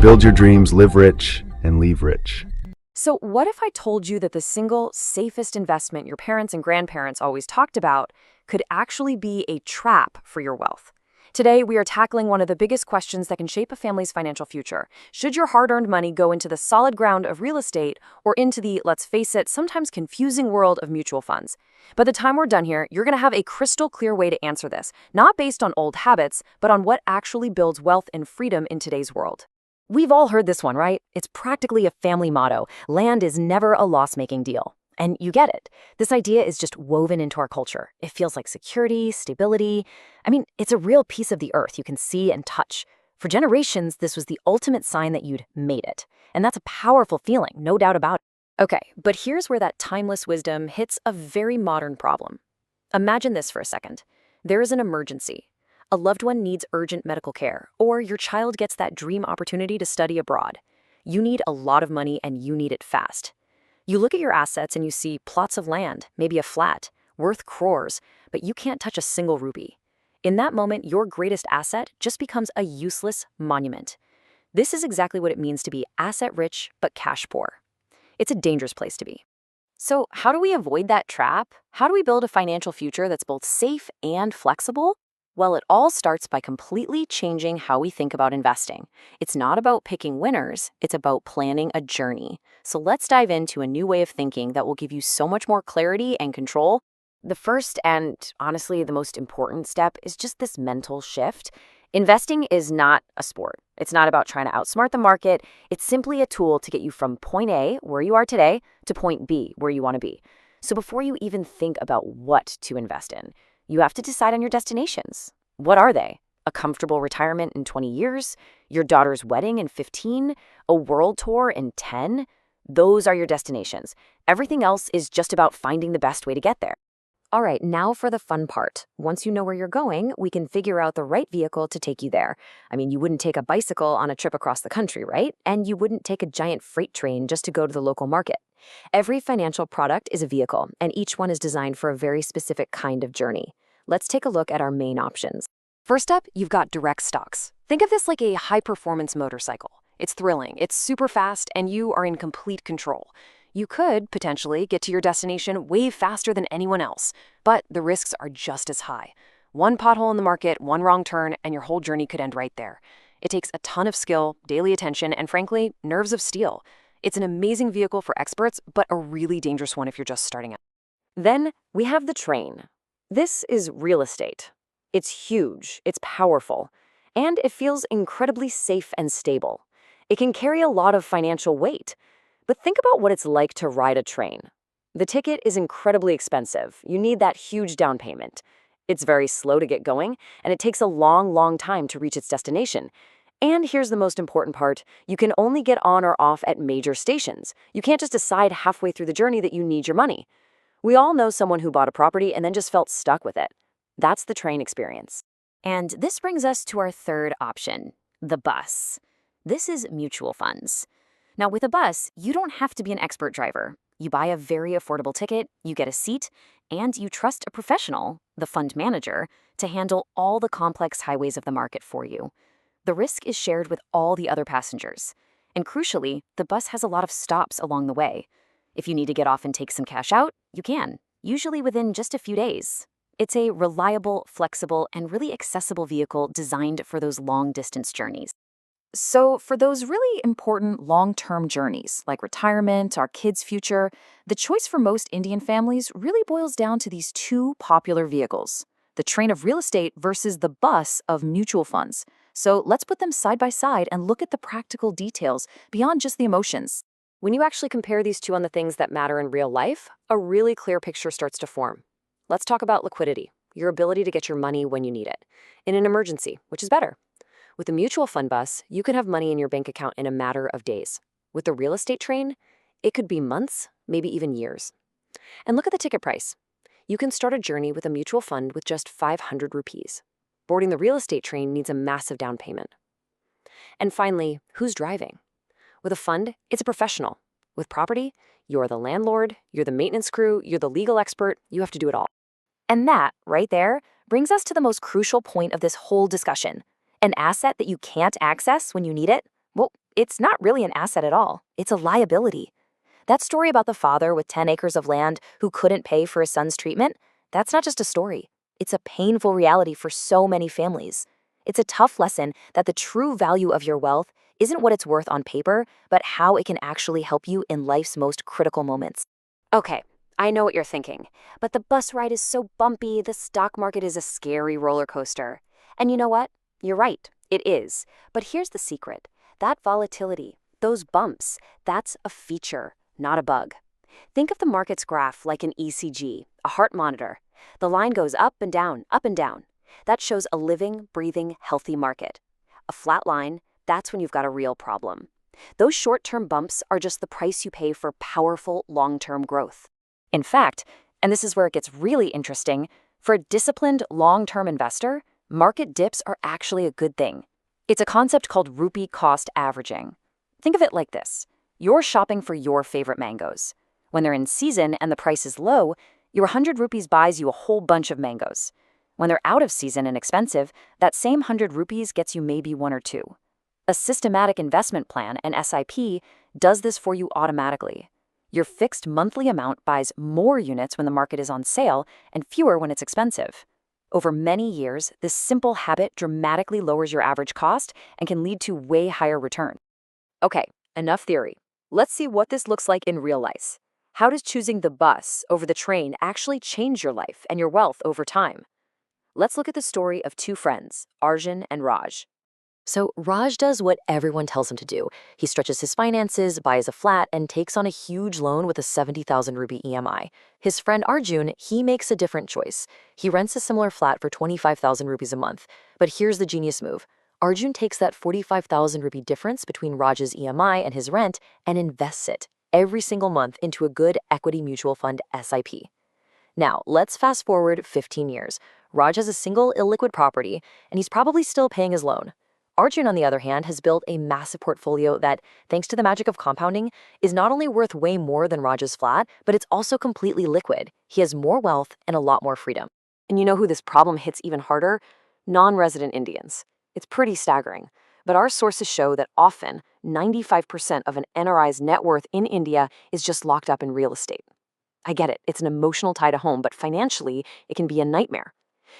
Build your dreams, live rich, and leave rich. So what if I told you that the single safest investment your parents and grandparents always talked about could actually be a trap for your wealth? Today, we are tackling one of the biggest questions that can shape a family's financial future. Should your hard-earned money go into the solid ground of real estate or into the, let's face it, sometimes confusing world of mutual funds? By the time we're done here, you're going to have a crystal clear way to answer this, not based on old habits, but on what actually builds wealth and freedom in today's world. We've all heard this one, right? It's practically a family motto. Land is never a loss-making deal. And you get it. This idea is just woven into our culture. It feels like security, stability. I mean, it's a real piece of the earth you can see and touch. For generations, this was the ultimate sign that you'd made it. And that's a powerful feeling, no doubt about it. Okay, but here's where that timeless wisdom hits a very modern problem. Imagine this for a second. There is an emergency. A loved one needs urgent medical care, or your child gets that dream opportunity to study abroad. You need a lot of money and you need it fast. You look at your assets and you see plots of land, maybe a flat, worth crores, but you can't touch a single rupee. In that moment, your greatest asset just becomes a useless monument. This is exactly what it means to be asset-rich but cash-poor. It's a dangerous place to be. So how do we avoid that trap? How do we build a financial future that's both safe and flexible? Well, it all starts by completely changing how we think about investing. It's not about picking winners, it's about planning a journey. So let's dive into a new way of thinking that will give you so much more clarity and control. The first and honestly the most important step is just this mental shift. Investing is not a sport. It's not about trying to outsmart the market. It's simply a tool to get you from point A, where you are today, to point B, where you want to be. So before you even think about what to invest in, you have to decide on your destinations. What are they? A comfortable retirement in 20 years? Your daughter's wedding in 15? A world tour in 10? Those are your destinations. Everything else is just about finding the best way to get there. All right, now for the fun part. Once you know where you're going, we can figure out the right vehicle to take you there. I mean, you wouldn't take a bicycle on a trip across the country, right? And you wouldn't take a giant freight train just to go to the local market. Every financial product is a vehicle, and each one is designed for a very specific kind of journey. Let's take a look at our main options. First up, you've got direct stocks. Think of this like a high-performance motorcycle. It's thrilling, it's super fast, and you are in complete control. You could, potentially, get to your destination way faster than anyone else, but the risks are just as high. One pothole in the market, one wrong turn, and your whole journey could end right there. It takes a ton of skill, daily attention, and frankly, nerves of steel. It's an amazing vehicle for experts, but a really dangerous one if you're just starting out. Then, we have the train. This is real estate. It's huge, it's powerful, and it feels incredibly safe and stable. It can carry a lot of financial weight. But think about what it's like to ride a train. The ticket is incredibly expensive. You need that huge down payment. It's very slow to get going, and it takes a long time to reach its destination. And here's the most important part. You can only get on or off at major stations. You can't just decide halfway through the journey that you need your money. We all know someone who bought a property and then just felt stuck with it. That's the train experience. And this brings us to our third option, the bus. This is mutual funds. Now, with a bus, you don't have to be an expert driver. You buy a very affordable ticket, you get a seat, and you trust a professional, the fund manager, to handle all the complex highways of the market for you. The risk is shared with all the other passengers. And crucially, the bus has a lot of stops along the way. If you need to get off and take some cash out, you can, usually within just a few days. It's a reliable, flexible, and really accessible vehicle designed for those long-distance journeys. So for those really important long-term journeys, like retirement, our kids' future, the choice for most Indian families really boils down to these two popular vehicles, the train of real estate versus the bus of mutual funds. So let's put them side by side and look at the practical details beyond just the emotions. When you actually compare these two on the things that matter in real life, a really clear picture starts to form. Let's talk about liquidity, your ability to get your money when you need it, in an emergency, which is better. With a mutual fund bus, you can have money in your bank account in a matter of days. With the real estate train, it could be months, maybe even years. And look at the ticket price. You can start a journey with a mutual fund with just 500 rupees. Boarding the real estate train needs a massive down payment. And finally, who's driving? With a fund, it's a professional. With property, you're the landlord, you're the maintenance crew, you're the legal expert, you have to do it all. And that, right there, brings us to the most crucial point of this whole discussion. An asset that you can't access when you need it? Well, It's not really an asset at all. It's a liability. That story about the father with 10 acres of land who couldn't pay for his son's treatment, that's not just a story. It's a painful reality for so many families. It's a tough lesson that the true value of your wealth isn't what it's worth on paper, but how it can actually help you in life's most critical moments. Okay, I know what you're thinking, but the bus ride is so bumpy, the stock market is a scary roller coaster. And you know what? You're right, it is. But here's the secret. That volatility, those bumps, that's a feature, not a bug. Think of the market's graph like an ECG, a heart monitor. The line goes up and down, up and down. That shows a living, breathing, healthy market. A flat line, that's when you've got a real problem. Those short-term bumps are just the price you pay for powerful, long-term growth. In fact, and this is where it gets really interesting, for a disciplined, long-term investor, market dips are actually a good thing. It's a concept called rupee cost averaging. Think of it like this. You're shopping for your favorite mangoes. When they're in season and the price is low, your 100 rupees buys you a whole bunch of mangoes. When they're out of season and expensive, that same 100 rupees gets you maybe one or two. A systematic investment plan, an SIP, does this for you automatically. Your fixed monthly amount buys more units when the market is on sale and fewer when it's expensive. Over many years, this simple habit dramatically lowers your average cost and can lead to way higher return. Okay, enough theory. Let's see what this looks like in real life. How does choosing the bus over the train actually change your life and your wealth over time? Let's look at the story of two friends, Arjun and Raj. So Raj does what everyone tells him to do. He stretches his finances, buys a flat, and takes on a huge loan with a 70,000 rupee EMI. His friend Arjun, he makes a different choice. He rents a similar flat for 25,000 rupees a month. But here's the genius move. Arjun takes that 45,000 rupee difference between Raj's EMI and his rent and invests it every single month into a good equity mutual fund SIP. Now, let's fast forward 15 years. Raj has a single illiquid property, and he's probably still paying his loan. Arjun, on the other hand, has built a massive portfolio that, thanks to the magic of compounding, is not only worth way more than Raj's flat, but it's also completely liquid. He has more wealth and a lot more freedom. And you know who this problem hits even harder? Non-resident Indians. It's pretty staggering. But our sources show that often, 95% of an NRI's net worth in India is just locked up in real estate. I get it, it's an emotional tie to home, but financially, it can be a nightmare.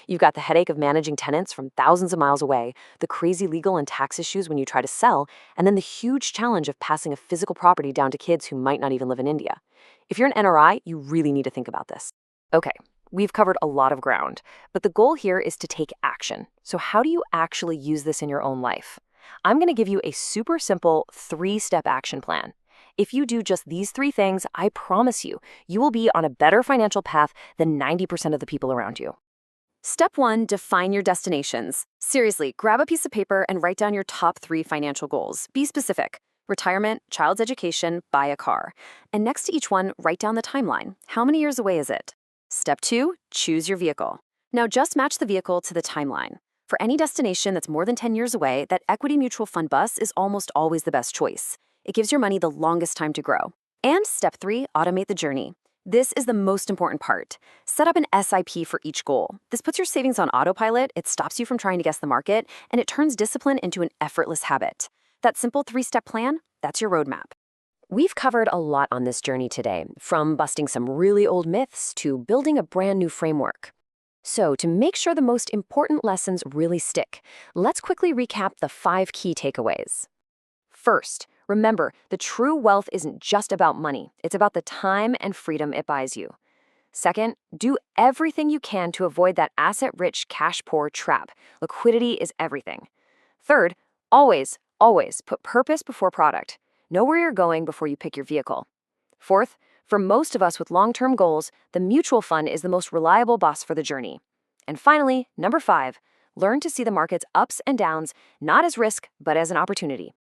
You've got the headache of managing tenants from thousands of miles away, the crazy legal and tax issues when you try to sell, and then the huge challenge of passing a physical property down to kids who might not even live in India. If you're an NRI, you really need to think about this. Okay, we've covered a lot of ground, but the goal here is to take action. So how do you actually use this in your own life? I'm going to give you a super simple 3-step action plan. If you do just these 3 things, I promise you, you will be on a better financial path than 90% of the people around you. Step 1, define your destinations. Seriously, grab a piece of paper and write down your top 3 financial goals. Be specific. Retirement, child's education, buy a car. And next to each one, write down the timeline. How many years away is it? Step 2, choose your vehicle. Now just match the vehicle to the timeline. For any destination that's more than 10 years away, that equity mutual fund bus is almost always the best choice. It gives your money the longest time to grow. And step 3, automate the journey. This is the most important part. Set up an SIP for each goal. This puts your savings on autopilot, it stops you from trying to guess the market, and it turns discipline into an effortless habit. That simple 3-step plan, that's your roadmap. We've covered a lot on this journey today, from busting some really old myths to building a brand new framework. So to make sure the most important lessons really stick, let's quickly recap the 5 key takeaways. First, remember, the true wealth isn't just about money. It's about the time and freedom it buys you. Second, do everything you can to avoid that asset-rich, cash-poor trap. Liquidity is everything. Third, always put purpose before product. Know where you're going before you pick your vehicle. Fourth, for most of us with long-term goals, the mutual fund is the most reliable boss for the journey. And finally, number 5, learn to see the market's ups and downs not as risk, but as an opportunity.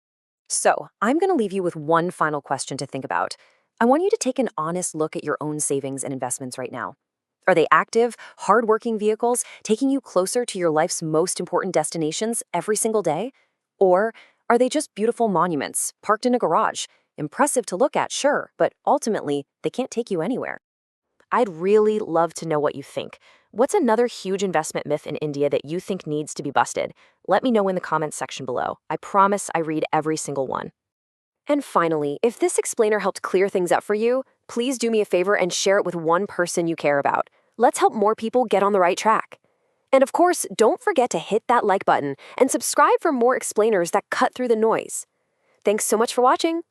So, I'm going to leave you with one final question to think about. I want you to take an honest look at your own savings and investments right now. Are they active, hard-working vehicles taking you closer to your life's most important destinations every single day? Or are they just beautiful monuments parked in a garage? Impressive to look at, sure, but ultimately, they can't take you anywhere. I'd really love to know what you think. What's another huge investment myth in India that you think needs to be busted? Let me know in the comments section below. I promise I read every single one. And finally, if this explainer helped clear things up for you, please do me a favor and share it with one person you care about. Let's help more people get on the right track. And of course, don't forget to hit that like button and subscribe for more explainers that cut through the noise. Thanks so much for watching.